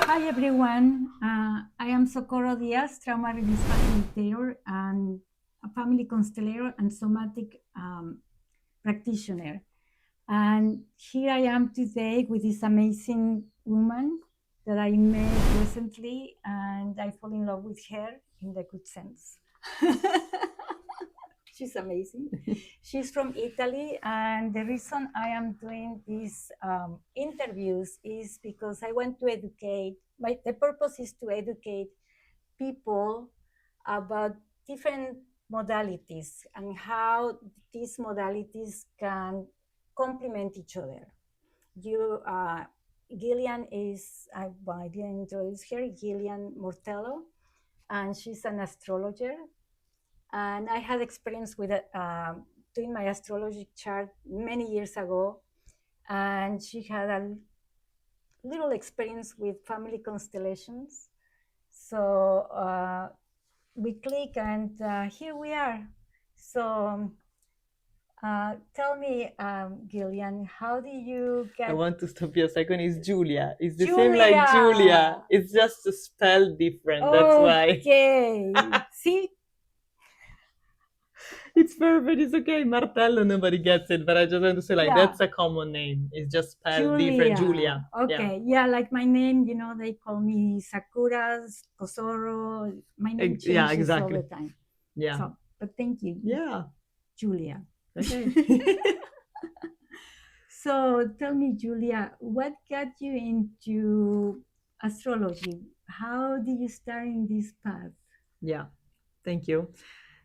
Hi everyone, I am Socorro Diaz, trauma release facilitator and a family constellator and somatic practitioner. And here I am today with this amazing woman that I met recently, and I fall in love with her in the good sense. She's amazing. She's from Italy, and the reason I am doing these interviews is because I want to educate. The purpose is to educate people about different modalities and how these modalities can complement each other. You, Gillian is, I didn't introduce her, Giulia Mortello, and she's an astrologer. And I had experience with doing my astrology chart many years ago, and she had a little experience with family constellations. So we click, and here we are. So tell me, Gillian, how do you I get want to stop you a second. It's Giulia. It's the same like Julia? Julia. It's just spelled different. That's why. Okay. See, It's perfect. It's okay. Martello, nobody gets it. But I just want to say, like, yeah, that's a common name. It's just spelled different. Julia. Julia. Yeah. Okay. Yeah, like my name, they call me Sakura, Kosoro. My name Yeah, changes all the exactly. time. Yeah. So, but thank you, Yeah. Julia. Okay. So tell me, Julia, what got you into astrology? How did you start in this path? Yeah. Thank you.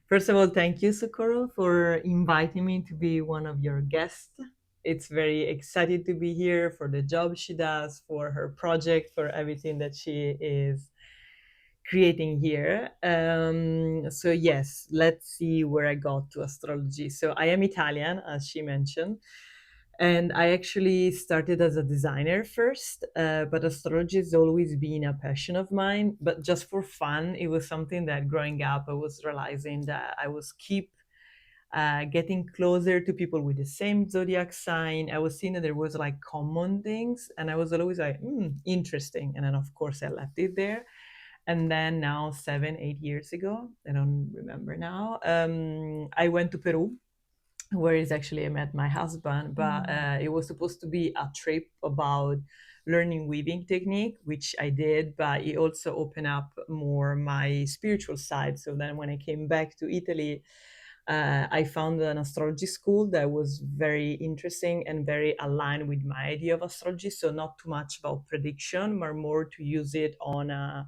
First of all, thank you, Socorro, for inviting me to be one of your guests. It's very excited to be here for the job she does, for her project, for everything that she is creating here. So yes, let's see where I got to astrology. So I am Italian, as she mentioned, and I actually started as a designer first, but astrology has always been a passion of mine. But just for fun, it was something that growing up I was realizing that I was keep getting closer to people with the same zodiac sign. I was seeing that there was like common things, and I was always like, interesting. And then of course I left it there. And then now 7 8 years ago, I don't remember now, I went to Peru, where is actually I met my husband. But it was supposed to be a trip about learning weaving technique, which I did, but it also opened up more my spiritual side. So then when I came back to Italy, I found an astrology school that was very interesting and very aligned with my idea of astrology. So not too much about prediction, but more to use it on a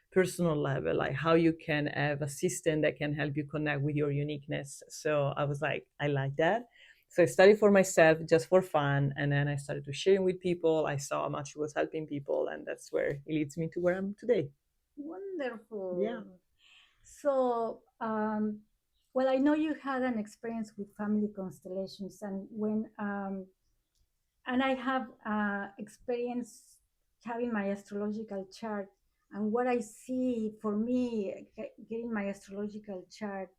personal level, like how you can have a system that can help you connect with your uniqueness. So I was like, I like that. So I studied for myself just for fun, and then I started to sharing with people. I saw how much it was helping people, and that's where it leads me to where I'm today. Wonderful. Yeah. So, well, I know you had an experience with family constellations, and I have experience having my astrological chart. And what I see for me, getting my astrological chart,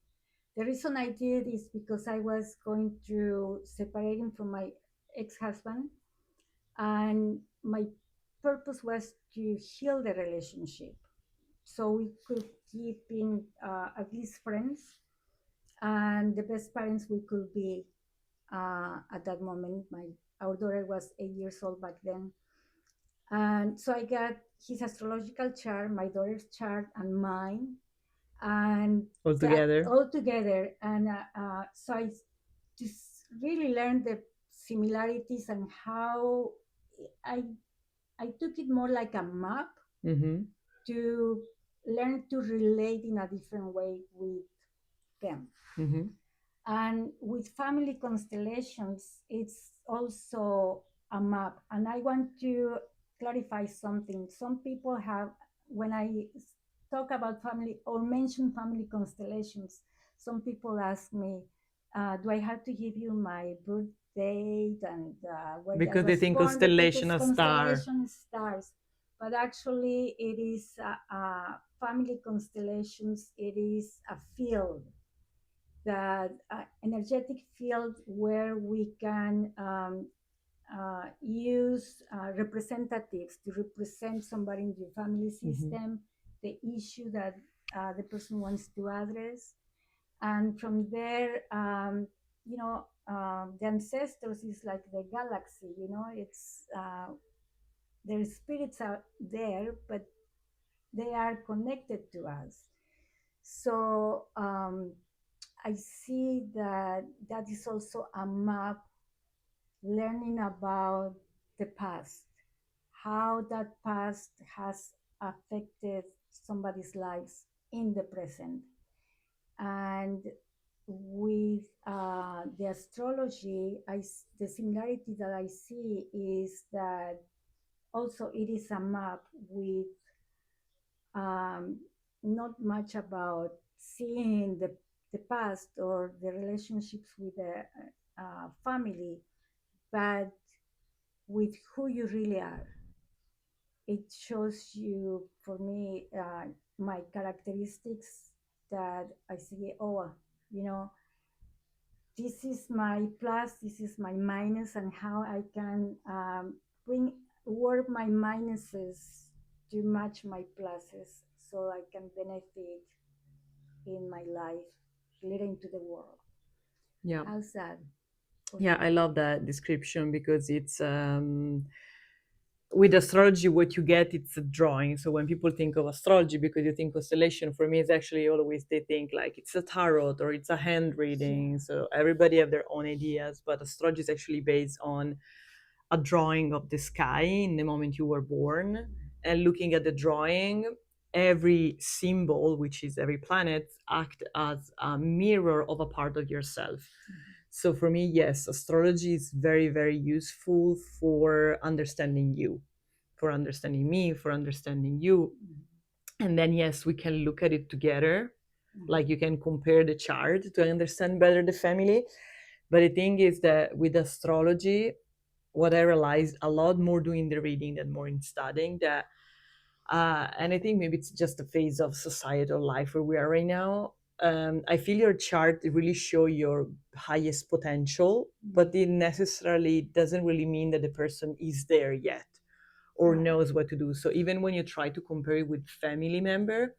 the reason I did is because I was going through separating from my ex-husband, and my purpose was to heal the relationship so we could keep in at least friends and the best parents we could be at that moment. Our daughter was 8 years old back then, and so I got his astrological chart, my daughter's chart, and mine, and All that together. all together. And so I just really learned the similarities and how I I took it more like a map Mm-hmm. to learn to relate in a different way with them. Mm-hmm. And with family constellations, it's also a map. And I want to clarify something. Some people have, when I talk about family or mention family constellations, some people ask me, do I have to give you my birth date and where I Because they was think born? constellation Because a star. constellation stars. But actually, it is family constellations, it is a field, that energetic field where we can use representatives to represent somebody in your family system, the issue that the person wants to address. And from there, the ancestors is like the galaxy, it's their spirits are there, but they are connected to us. So I see that that is also a map, learning about the past, how that past has affected somebody's lives in the present. And with the astrology, the similarity that I see is that also it is a map with um, not much about seeing the past or the relationships with the family, but with who you really are. It shows you, for me, my characteristics that I see, oh, you know, this is my plus, this is my minus, and how I can bring work my minuses to match my pluses so I can benefit in my life relating to the world. Yeah. How's that? Yeah, I love that description because it's with astrology what you get it's a drawing. So when people think of astrology, because you think constellation, for me it's actually always they think like it's a tarot or it's a hand reading. Yeah. So everybody have their own ideas, but astrology is actually based on a drawing of the sky in the moment you were born, and looking at the drawing, every symbol, which is every planet, act as a mirror of a part of yourself. So for me, yes, astrology is very, very useful for understanding you, for understanding me, for understanding you. And then, yes, we can look at it together. Like you can compare the chart to understand better the family. But the thing is that with astrology, what I realized a lot more doing the reading than more in studying that, and I think maybe it's just a phase of societal life where we are right now. I feel your chart really show your highest potential, but it necessarily doesn't really mean that the person is there yet or Right. knows what to do. So even when you try to compare it with family member,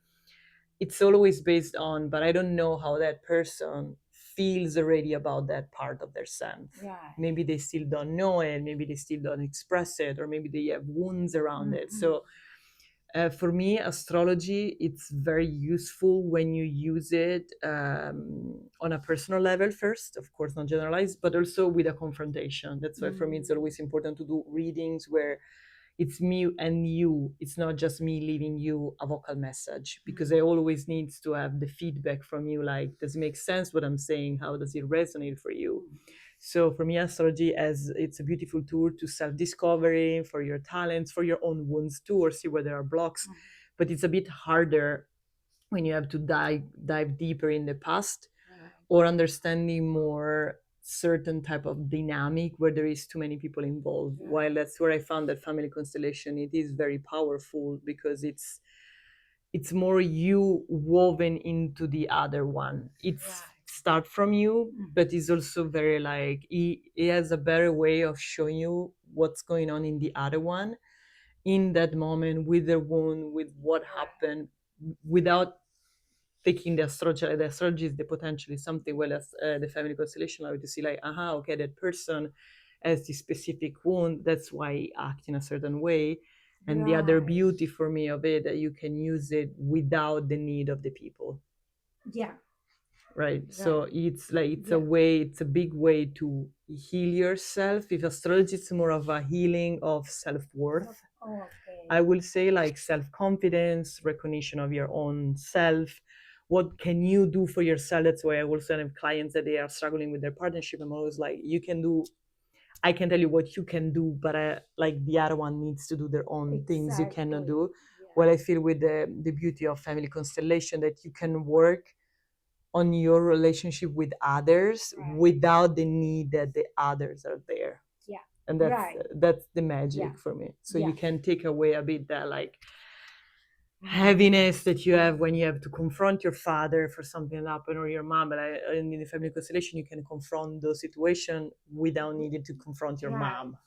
it's always based on, but I don't know how that person feels already about that part of their self. Right. Maybe they still don't know it, maybe they still don't express it, or maybe they have wounds around it. So for me, astrology, it's very useful when you use it on a personal level first, of course, not generalized, but also with a confrontation. That's why for me, it's always important to do readings where it's me and you. It's not just me leaving you a vocal message, because I always need to have the feedback from you. Like, does it make sense what I'm saying? How does it resonate for you? So for me, astrology as it's a beautiful tool to self-discovery, for your talents, for your own wounds too, or see where there are blocks. But it's a bit harder when you have to dive deeper in the past, or understanding more certain type of dynamic where there is too many people involved. While that's where I found that family constellation, it is very powerful because it's more you woven into the other one. It's start from you, but it's also very like it has a better way of showing you what's going on in the other one in that moment, with the wound, with what happened, without taking the astrology. The astrology is the potential is something, well as the family constellation allow you to see like, aha, okay, that person has this specific wound, that's why he act in a certain way. And the other beauty for me of it, that you can use it without the need of the people. Yeah. Right. So it's like it's a way, it's a big way to heal yourself. If astrology is more of a healing of self-worth, I will say like self-confidence, recognition of your own self. What can you do for yourself? That's why I also have clients that they are struggling with their partnership. I'm always like, you can do, I can tell you what you can do, but like the other one needs to do their own things you cannot do. Well, I feel with the beauty of family constellation that you can work on your relationship with others without the need that the others are there. Yeah. And that's the magic for me. So you can take away a bit that like heaviness that you have when you have to confront your father for something that happened, or your mom. But in the family constellation, you can confront those situations without needing to confront your mom.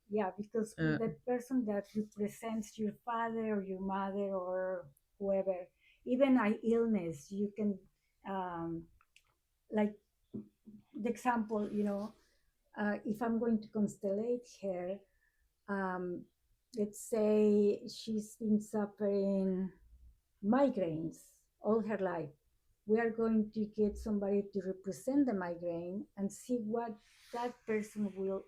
Yeah, because the person that represents your father or your mother or whoever, even an illness, you can, like the example, if I'm going to constellate her, um, let's say she's been suffering migraines all her life. We are going to get somebody to represent the migraine and see what that person will,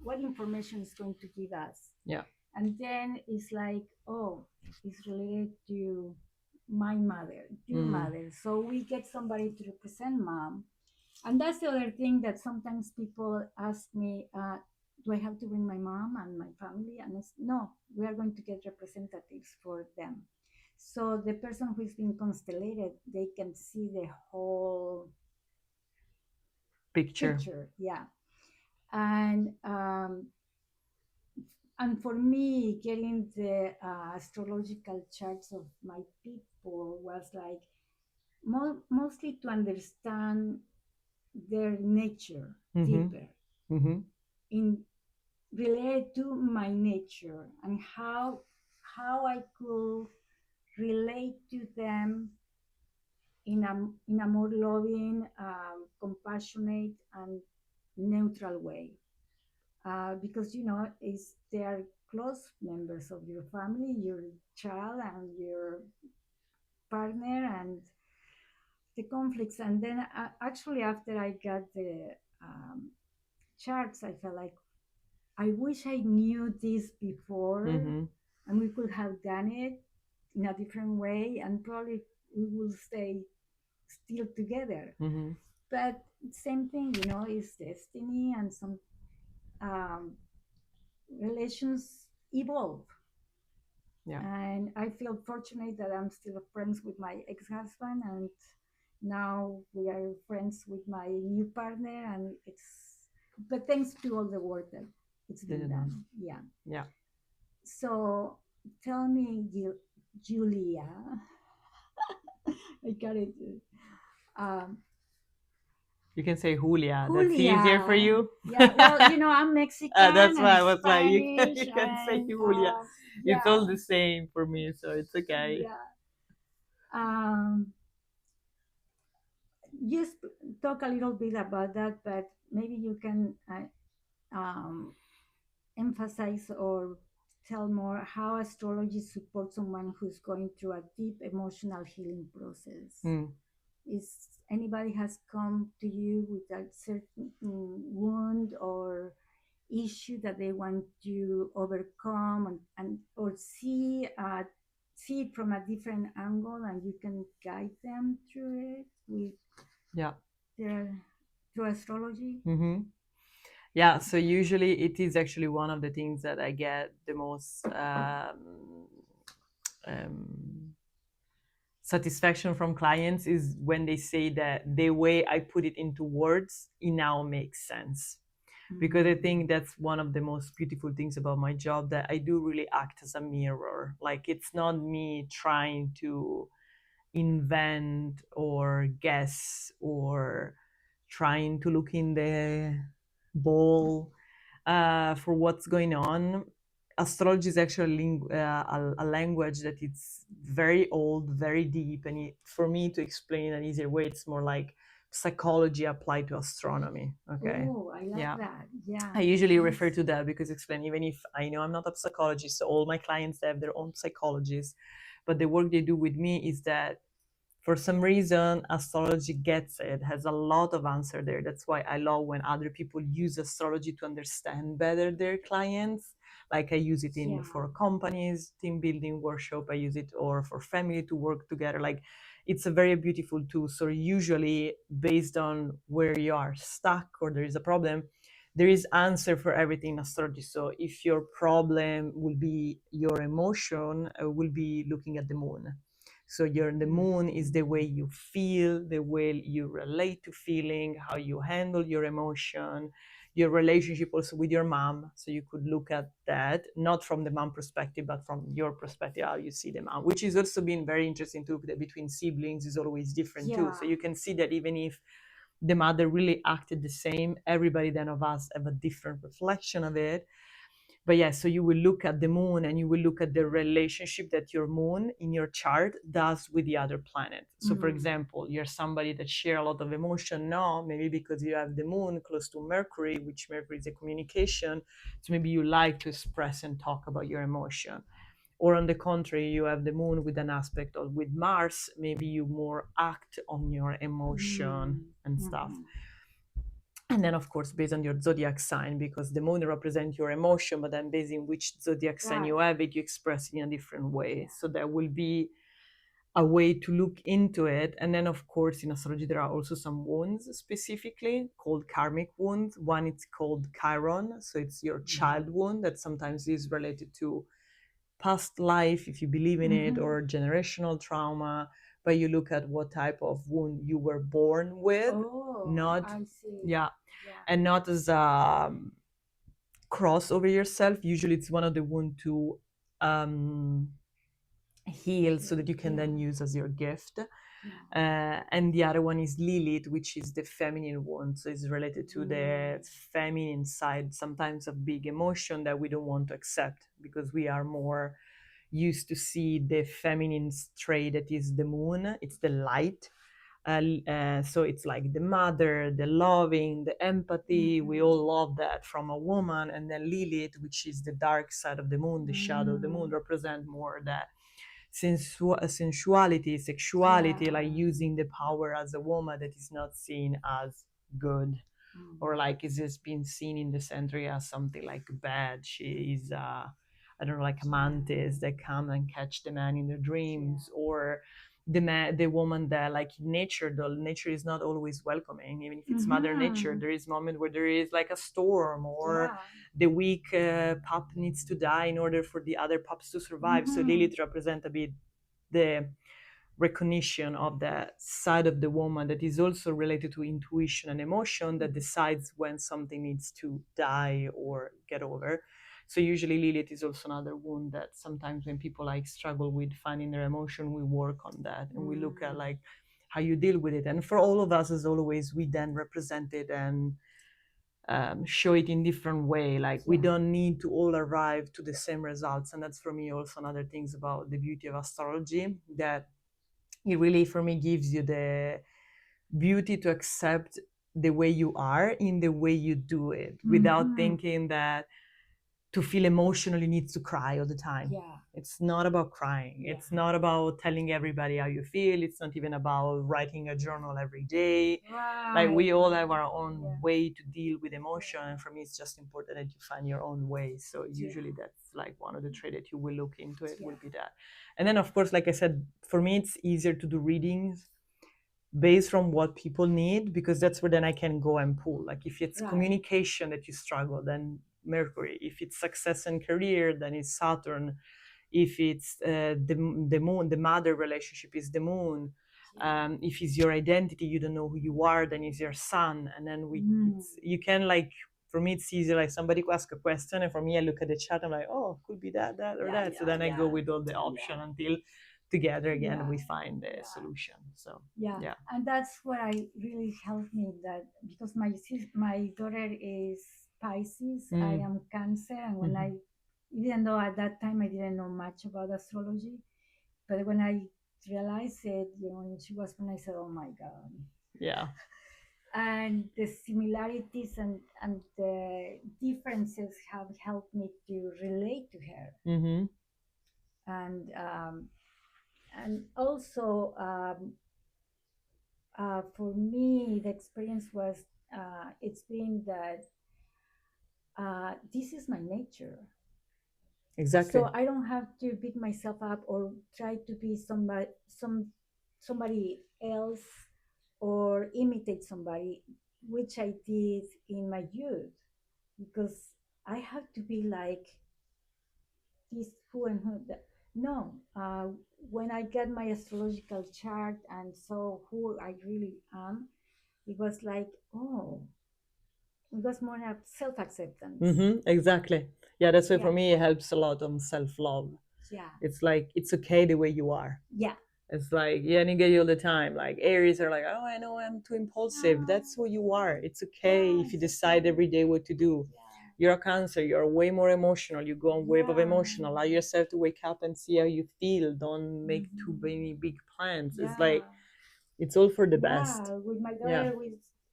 what information is going to give us. Yeah. And then it's like, oh, it's related to my mother, your mother. So we get somebody to represent mom. And that's the other thing that sometimes people ask me, do I have to bring my mom and my family? And it's no, we are going to get representatives for them. So the person who's been constellated, they can see the whole picture. Yeah. And for me, getting the astrological charts of my people was like mostly to understand their nature deeper, in related to my nature, and how I could relate to them in a more loving, compassionate, and neutral way. Because is they are close members of your family, your child and your partner, and the conflicts. And then actually, after I got the charts, I felt like I wish I knew this before, and we could have done it in a different way, and probably we will stay still together. But same thing, is destiny, and some um, relations evolve. Yeah. And I feel fortunate that I'm still friends with my ex-husband, and now we are friends with my new partner, and it's, but thanks to all the work that it's been done. Yeah. Yeah. So tell me, Julia, I got it. Um, You can say Julia. That's Julia. easier for you. Yeah, well, I'm Mexican That's why. and That's why Spanish, you can say and Julia. yeah, It's all the same for me, so it's okay. yeah. Um, just talk a little bit about that, but maybe you can um, emphasize or tell more how astrology supports someone who's going through a deep emotional healing process. Is anybody has come to you with a certain wound or issue that they want to overcome, and or see it from a different angle, and you can guide them through it with their through astrology? Yeah, so usually it is actually one of the things that I get the most satisfaction from clients is when they say that the way I put it into words, it now makes sense. Because I think that's one of the most beautiful things about my job, that I do really act as a mirror. Like, it's not me trying to invent or guess or trying to look in the bowl for what's going on. Astrology is actually a language that it's very old, very deep, and for me to explain in an easier way, it's more like psychology applied to astronomy. Okay. Oh, I love that. Yeah. I usually refer to that because explain, even if I know I'm not a psychologist, so all my clients have their own psychologists, but the work they do with me is that for some reason astrology gets it, has a lot of answer there. That's why I love when other people use astrology to understand better their clients. Like, I use it in for companies, team building workshop, I use it, or for family to work together. Like, it's a very beautiful tool. So usually based on where you are stuck or there is a problem, there is answer for everything in astrology. So if your problem will be your emotion, will be looking at the moon. So the moon is the way you feel, the way you relate to feeling, how you handle your emotion, your relationship also with your mom. So you could look at that, not from the mom perspective, but from your perspective, how you see the mom, which is also been very interesting too, that between siblings is always different too. So you can see that even if the mother really acted the same. Everybody then of us have a different reflection of it. But yeah, so you will look at the moon and you will look at the relationship that your moon in your chart does with the other planet. So for example, you're somebody that share a lot of emotion now, maybe because you have the moon close to Mercury, which Mercury is a communication. So maybe you like to express and talk about your emotion. Or on the contrary, you have the moon with an aspect of with Mars, maybe you more act on your emotion and stuff. And then, of course, based on your zodiac sign, because the moon represents your emotion, but then based on which zodiac sign you have it, you express it in a different way. So there will be a way to look into it. And then, of course, in astrology, there are also some wounds specifically called karmic wounds. One is called Chiron. So it's your child wound that sometimes is related to past life, if you believe in it, or generational trauma. But you look at what type of wound you were born with, not I see. yeah, and not as a cross over yourself. Usually, it's one of the wound to heal, so that you can then use as your gift. And the other one is Lilith, which is the feminine wound. So it's related to the feminine side, sometimes of big emotion that we don't want to accept because we are more used to see the feminine trait that is the moon. It's the light. So it's like the mother, the loving, the empathy. We all love that from a woman. And then Lilith, which is the dark side of the moon, the shadow of the moon, represent more that sensuality, sexuality, like using the power as a woman that is not seen as good, or like is just being seen in the century as something like bad. She is I don't know, like a mantis that come and catch the man in their dreams, or the woman that, like in nature, the nature is not always welcoming. Even if it's mother nature, there is moment where there is like a storm, or the weak pup needs to die in order for the other pups to survive. So Lilith represent a bit the recognition of that side of the woman that is also related to intuition and emotion, that decides when something needs to die or get over. So usually Lilith is also another wound that sometimes when people like struggle with finding their emotion, we work on that and we look at like how you deal with it. And for all of us, as always, we then represent it and show it in different way. Like we don't need to all arrive to the same results. And that's for me also another things about the beauty of astrology, that it really for me gives you the beauty to accept the way you are in the way you do it, without thinking that to feel emotionally needs to cry all the time. It's not about crying. It's not about telling everybody how you feel. It's not even about writing a journal every day. Like we all have our own way to deal with emotion, and for me it's just important that you find your own way. So usually that's like one of the traits that you will look into. It will be that. And then of course, like I said, for me it's easier to do readings based from what people need, because that's where then I can go and pull. Like if it's communication that you struggle, then Mercury. If it's success and career, then it's Saturn. If it's the moon, the mother relationship is the moon. If it's your identity, you don't know who you are, then it's your sun. And then you can like, for me it's easy, like somebody could ask a question and for me I look at the chat, I'm like, oh, could be that or that. So then I go with all the option until together again we find the solution. So and that's what I really helped me, that because my daughter is Pisces, I am Cancer, and when I, even though at that time I didn't know much about astrology, but when I realized it, when she was born, I said, oh my God. yeah. And the similarities and the differences have helped me to relate to her. And also for me the experience was it's been that this is my nature. Exactly. So I don't have to beat myself up or try to be somebody else or imitate somebody, which I did in my youth, because I have to be like this who and who. No, when I got my astrological chart and saw who I really am, it was like, oh, it was more of self acceptance. Exactly. Yeah, that's why for me it helps a lot on self love. Yeah. It's like it's okay the way you are. Yeah. It's like, yeah, and you get you all the time. Like Aries are like, oh, I know I'm too impulsive. That's who you are. It's okay if you decide every day what to do. You're a Cancer. You're way more emotional. You go on wave of emotion. Allow yourself to wake up and see how you feel. Don't make too many big plans. It's like it's all for the best. Yeah, with my Yeah. daughter,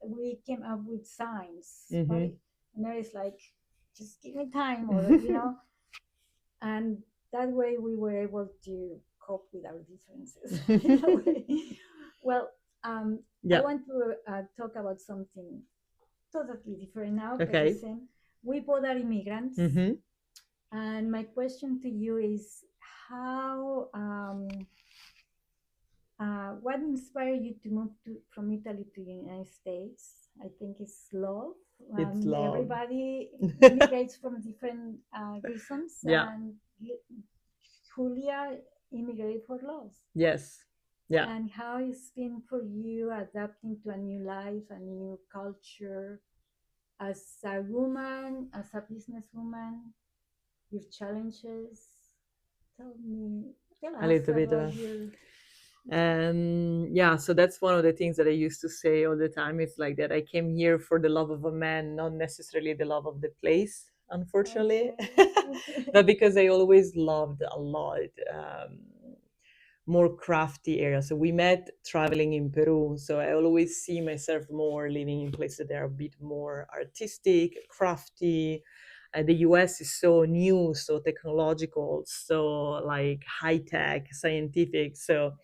we came up with signs, but Mm-hmm. and there is like, just give me time, or and that way we were able to cope with our differences in a way. Well, I Yeah. want to talk about something totally different now, but the Okay. same. We both are immigrants, Mm-hmm. and my question to you is how. What inspired you to move from Italy to the United States? I think it's love. It's love. Everybody immigrates from different reasons, Yeah. and Julia immigrated for love. Yes. Yeah. And how it's been for you adapting to a new life, a new culture, as a woman, as a businesswoman, your challenges. Tell A us little bit about of. your. Yeah, so that's one of the things that I used to say all the time. It's like that I came here for the love of a man, not necessarily the love of the place, unfortunately. Okay. But because I always loved a lot more crafty areas. So we met traveling in Peru. So I always see myself more living in places that are a bit more artistic, crafty. The US is so new, so technological, so like high tech, scientific. So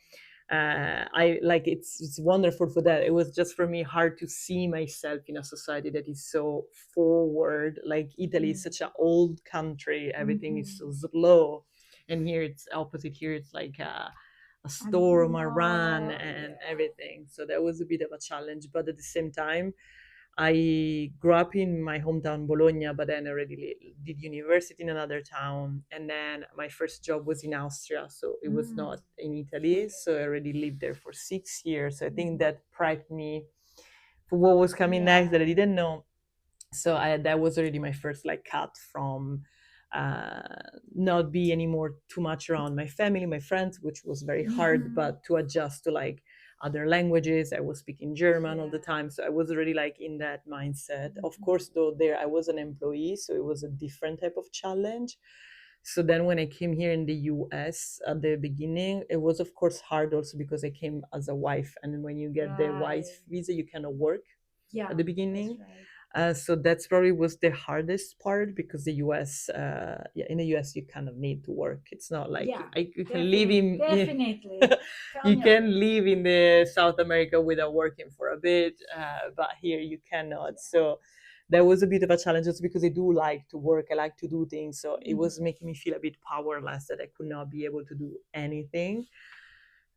I like it's wonderful for that. It was just for me hard to see myself in a society that is so forward. Like Italy is such an old country, everything is so slow, and here it's opposite. Here it's like a storm, a run, and everything. So that was a bit of a challenge, but at the same time, I grew up in my hometown Bologna, but then I already did university in another town, and then my first job was in Austria, so it was not in Italy. So I already lived there for 6 years. So I think that prepped me for what was coming next that I didn't know. So that was already my first like cut from not be anymore too much around my family, my friends, which was very hard, but to adjust to like other languages. I was speaking German all the time, so I was already like in that mindset. Of course, though, there I was an employee, so it was a different type of challenge. So then when I came here in the US at the beginning, it was of course hard also because I came as a wife, and when you get the wife visa, you cannot work at the beginning. So that's probably was the hardest part because the US, yeah, in the US you kind of need to work. It's not like you can live in Definitely. you can live in the South America without working for a bit, but here you cannot. So that was a bit of a challenge just because I do like to work. I like to do things. So it was making me feel a bit powerless that I could not be able to do anything.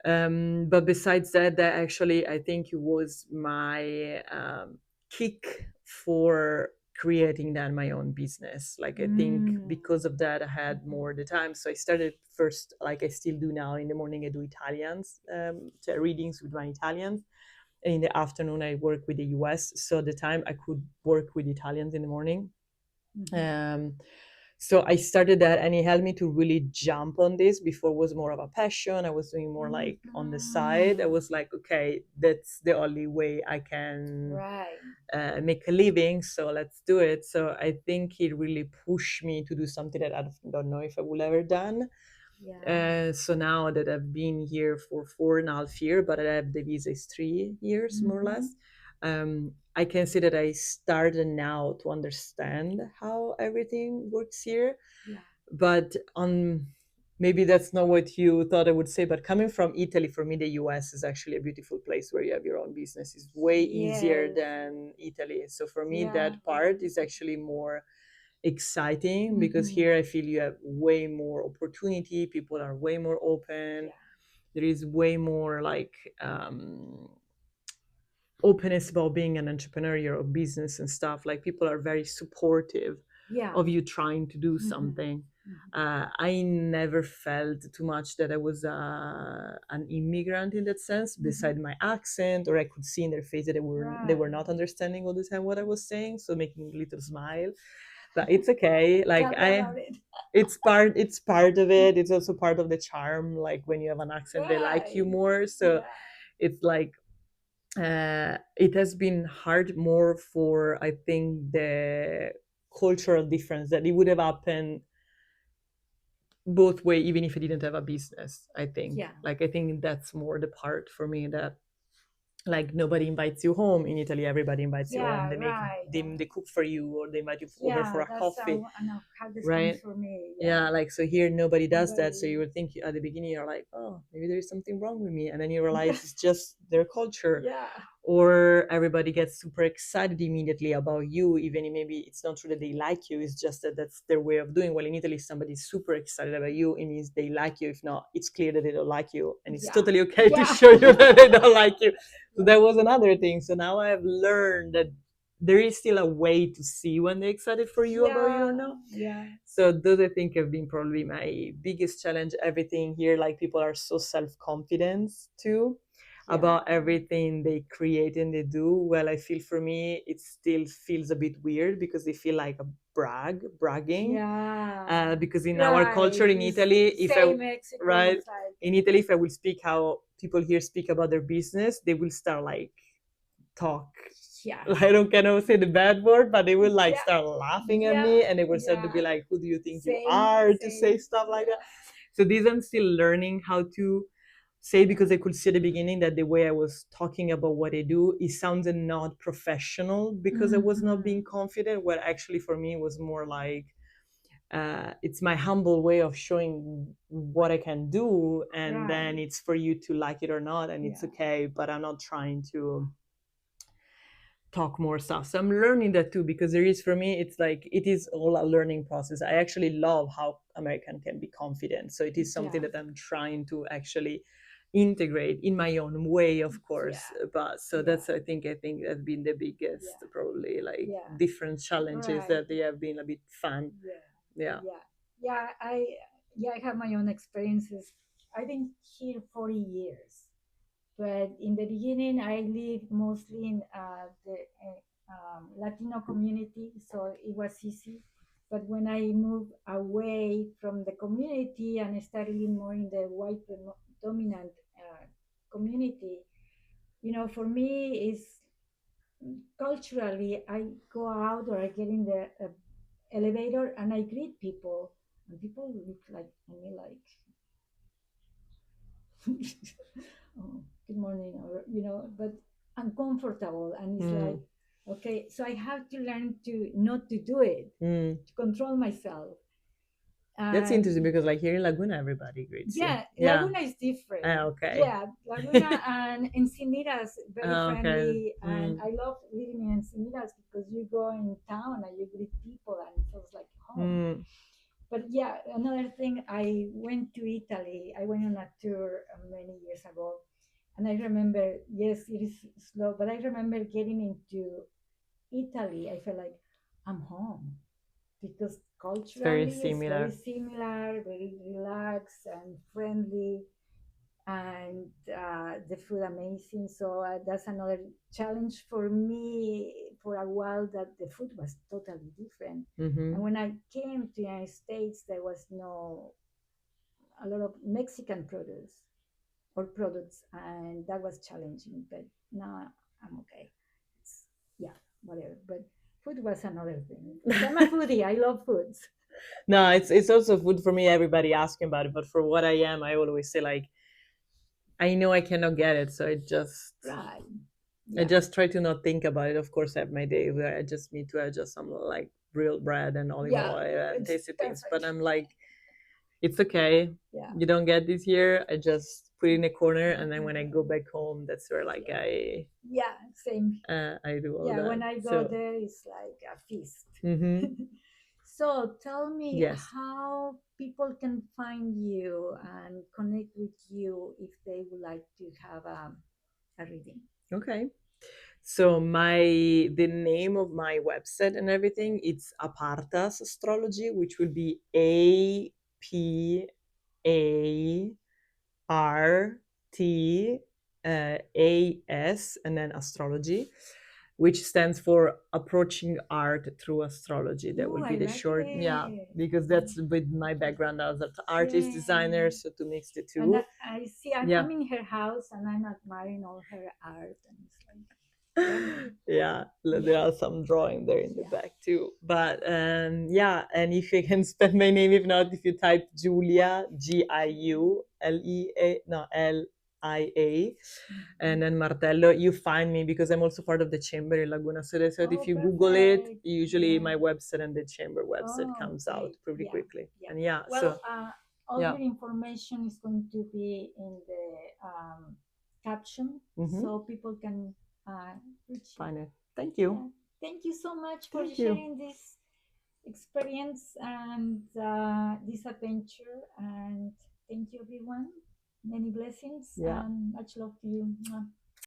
But besides that, that actually I think it was my kick for creating then my own business. Like I think because of that I had more the time. So I started first, like I still do now. In the morning I do Italians, so readings with my Italians, and in the afternoon I work with the US. So at the time I could work with Italians in the morning. Um, so I started that, and it helped me to really jump on this. Before it was more of a passion. I was doing more like on the side. I was like, okay, that's the only way I can make a living. So let's do it. So I think it really pushed me to do something that I don't know if I would ever done. So now that I've been here for 4.5 years, but I have the visa is 3 years more or less. I can say that I started now to understand how everything works here. But on maybe that's not what you thought I would say, but coming from Italy, for me, the US is actually a beautiful place where you have your own business. It's way easier than Italy. So for me, that part is actually more exciting because here I feel you have way more opportunity. People are way more open. There is way more like openness about being an entrepreneur or business and stuff. Like people are very supportive of you trying to do something. I never felt too much that I was an immigrant in that sense, beside my accent, or I could see in their face that they were not understanding all the time what I was saying, so making a little smile. but it's okay. Like Tell me about it. it's part of it. It's also part of the charm. Like when you have an accent, they like you Right. more. So Yeah. it's like it has been hard more for, I think, the cultural difference that it would have happened both way, even if I didn't have a business. I think, Yeah. like, I think that's more the part for me, that like nobody invites you home. In Italy, everybody invites you home. Yeah. Right. They cook for you, or they invite you over for Yeah. a That's coffee, I know how this comes right? for me. Yeah. Yeah, like, so here nobody does that. So Nobody. you would think at the beginning, you're like, oh, maybe there is something wrong with me, and then you Yeah. realize it's just their culture. Yeah. Or everybody gets super excited immediately about you, even if maybe it's not true that they like you, it's just that that's their way of doing. Well, in Italy, somebody's super excited about you, it means they like you. If not, it's clear that they don't like you, and it's Yeah. totally okay to Yeah. show you that they don't like you. So Yeah. that was another thing. So now I have learned that there is still a way to see when they're excited for you about you or Yeah. not. Yeah. So those, I think, have been probably my biggest challenge. Everything here, like, people are so self-confident too Yeah. about everything they create and they do. Well, I feel for me it still feels a bit weird, because they feel like a bragging. Yeah. Because in our culture Right. in It's Italy, if I say Mexico. right It's like in Italy, if I will speak how people here speak about their business, they will start like talk. yeah. I don't kind of say the bad word, but they will like Yeah. start laughing at Yeah. me, and they will start to be Yeah. like, "Who do you think you Same. are to say Same. stuff like that?" Yeah. So these I'm still learning how to say, because I could see at the beginning that the way I was talking about what I do, it sounded not professional, because I was not being confident. What actually for me was more like, it's my humble way of showing what I can do, and then Right. it's for you to like it or not, and it's Yeah. okay. But I'm not trying to talk more stuff. So I'm learning that too, because there is, for me, it's like it is all a learning process. I actually love how American can be confident. So it is something Yeah. that I'm trying to actually integrate in my own way, of Yeah. course. But so Yeah. that's, I think that's been the biggest, Yeah. probably, like, Yeah. different challenges Right. that they have been a bit fun. Yeah. Yeah. Yeah. Yeah. I have my own experiences. I've been here 40 years. But in the beginning, I lived mostly in the Latino community, so it was easy. But when I moved away from the community and started living more in the white dominant community, for me, is culturally, I go out or I get in the elevator and I greet people, and people look like at me like, oh, good morning, or but uncomfortable, and it's like, Mm. okay, so I have to learn to not to do it, Mm. to control myself. That's And interesting, because like here in Laguna, everybody greets you. yeah, Yeah. Laguna is different. Ah, okay. Yeah, Laguna and Encinitas very Ah, okay. friendly, and I love living in Encinitas because you go in town and you greet people and it feels like home. Mm. But yeah, another thing, I went to Italy. I went on a tour many years ago, and I remember, yes, it is slow, but I remember getting into Italy. I felt like I'm home because It's very culturally it's very similar. similar, very relaxed and friendly, and the food amazing. So that's another challenge for me for a while, that the food was totally different. Mm-hmm. And when I came to the United States, there was no a lot of Mexican produce or products, and that was challenging. But now I'm okay. Yeah, whatever. But food was another thing. Because I'm a foodie. I love foods. No, it's also food for me. Everybody asking about it, but for what I am, I always say, like, I know I cannot get it, so Right. I Yeah. just try to not think about it. Of course, I have my day where I just need to adjust some, like, real bread and olive Yeah. oil and It's tasty things. But perfect. I'm like, it's okay. Yeah. You don't get this here. I just put it in a corner, and then when I go Mhm. back home, that's where, like, Yeah. Yeah. Same. I do all Yeah. that. When I go So, there, it's like a feast. mm-hmm. So tell me Yes. how people can find you and connect with you if they would like to have a reading. Okay. So the name of my website and everything, it's Apartas Astrology, which will be APARTAS, and then astrology, which stands for approaching art through astrology. That Oh, will I be the like short, yeah, it. because that's with my background as an artist, Yeah. designer, so to mix the And two. I see, I'm, Yeah. I'm in her house and I'm admiring all her art. And it's like, yummy. Yeah, there Yeah. are some drawing there in the Yeah. back too. But yeah, and if you can spell my name, if not, if you type Giulia, Giulia, no, Lia, and then Martello, you find me because I'm also part of the chamber in Laguna Sud. So Oh, if you Google it, perfect. usually Yeah. my website and the chamber website Oh, comes out great. pretty Yeah. quickly. Yeah. And yeah, Well, so all yeah. your information is going to be in the caption Mhm. so people can reach you. Find it. Thank you. Yeah. Thank you so much for Thank you. sharing this experience and this adventure. And thank you, everyone. Many blessings Yeah. and much love to you. Mwah.